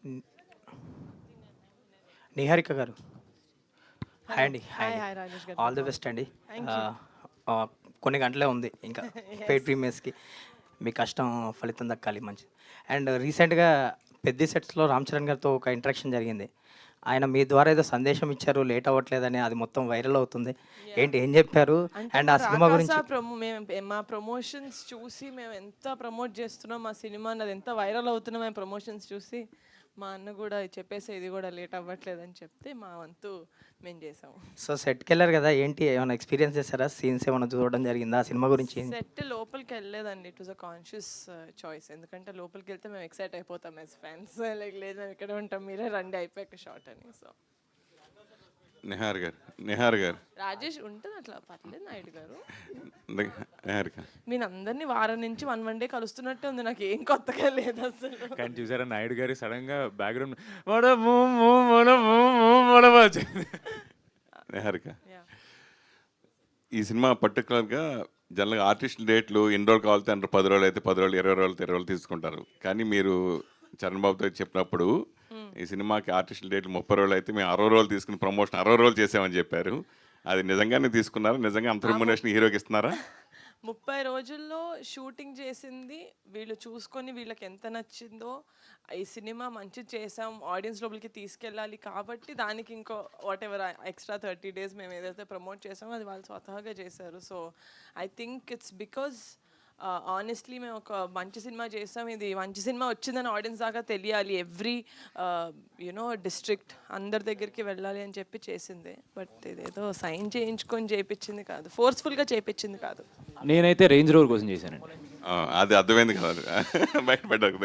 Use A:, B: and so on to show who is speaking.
A: ని- నిహారిక గారు, hi
B: hello.
A: అండి. హాయ్
B: హాయ్
A: అండి.
B: హాయ్ రాజేష్ గారు.
A: ఆల్ ది బెస్ట్ అండి.
B: థ్యాంక్
A: ఆ,
B: యూ.
A: ఆ, కొన్ని గంటలే ఉంది ఇంకా పెయిడ్
B: ఎస్.
A: ప్రీమియర్స్కి. మీ కష్టం ఫలితం దక్కాలి మంచిది. అండ్ రీసెంట్గా పెద్ద సెట్స్లో రామ్ చరణ్ గారితో ఒక ఇంటరాక్షన్ జరిగింది. ఆయన మీ ద్వారా ఏదో సందేశం ఇచ్చారు, లేట్ అవ్వట్లేదని, అది మొత్తం వైరల్ అవుతుంది.
B: యా.
A: ఏంటి, ఏం చెప్పారు?
B: అంటే
A: అండ్
B: మా
A: ఆ సినిమా
B: రాకాస
A: గురించి.
B: మా ప్రమోషన్స్ చూసి మేము ఎంత ప్రమోట్ చేస్తున్నాం మా సినిమాని, అది ఎంత వైరల్ అవుతున్నాం మేము ప్రమోషన్స్ చూసి, మా అన్న కూడా చెప్పేసి ఇది కూడా లేట్ అవ్వట్లేదని చెప్తే మా వంతు మేము చేసాము.
A: సో సెట్కి వెళ్ళారు కదా, ఏంటి ఏమైనా ఎక్స్పీరియన్స్ చేశారా? సీన్స్ ఏమైనా చూడడం జరిగిందా? ఆ సినిమా గురించి ఏంటి?
B: సెట్ లోపలికి వెళ్ళలేదండి. It was a conscious choice. ఎందుకంటే లోపలికి వెళ్తే మేము ఎక్సైట్ అయిపోతాం యాజ్ ఫ్యాన్స్. లైక్ లేదు మేము ఇక్కడే ఉంటాం, మీరే రండి అయిపోయాక షార్ట్ అని. సో
C: నిహార్ గారు
B: రాజేష్ ఉంటుంది అట్లా, పర్లేదు నాయుడు గారు.
C: నిహారిక
B: మీరు అందరినీ వారం నుంచి వన్ డే కలుస్తున్నట్టే ఉంది, నాకు ఏం కొత్తగా లేదు అసలు.
D: కానీ చూసారా నాయుడు గారి సడన్ గా బ్యాక్గ్రౌండ్ వచ్చింది.
C: నిహారిక
B: Yeah.
C: ఈ సినిమా పర్టికులర్గా జనరల్గా ఆర్టిస్ట్ డేట్లు ఎన్ని రోజులు కావాలితే అంటే 10 రోజులు అయితే 10 రోజులు, 20 రోజులు 20 రోజులు తీసుకుంటారు. కానీ మీరు చరణ్ బాబుతో చెప్పినప్పుడు ఈ సినిమాకి ఆర్టిస్ట్ డేట్లు 30 రోజులు అయితే మేము 60 రోజులు తీసుకుని ప్రమోషన్ 60 రోజులు చేసామని చెప్పారు. అది నిజంగానే తీసుకున్నారా? నిజంగా అంత రెమ్యునరేషన్ హీరోకి ఇస్తున్నారా?
B: 30 రోజుల్లో షూటింగ్ చేసింది వీళ్ళు చూసుకొని వీళ్ళకి ఎంత నచ్చిందో, ఈ సినిమా మంచి చేసాం ఆడియన్స్ లోపలికి తీసుకెళ్ళాలి కాబట్టి దానికి ఇంకో వాట్ ఎవర్ ఎక్స్ట్రా 30 days మేము ఏదైతే ప్రమోట్ చేసామో అది వాళ్ళు స్వతహాగా చేశారు. So I think it's because honestly మేము ఒక మంచి సినిమా చేసాం, ఇది మంచి సినిమా వచ్చిందని ఆడియన్స్ దాకా తెలియాలి, ఎవ్రీ యునో డిస్ట్రిక్ట్ అందరి దగ్గరికి వెళ్ళాలి అని చెప్పి చేసింది. బట్ ఇదేదో సైన్ చేయించుకొని చేయించింది కాదు, ఫోర్స్ఫుల్గా చేయించింది కాదు.
D: నేనైతే రేంజ్ రోవర్ కోసం చేశానండి.
C: అది అర్థమైంది కదా, బయటపడ్డారు.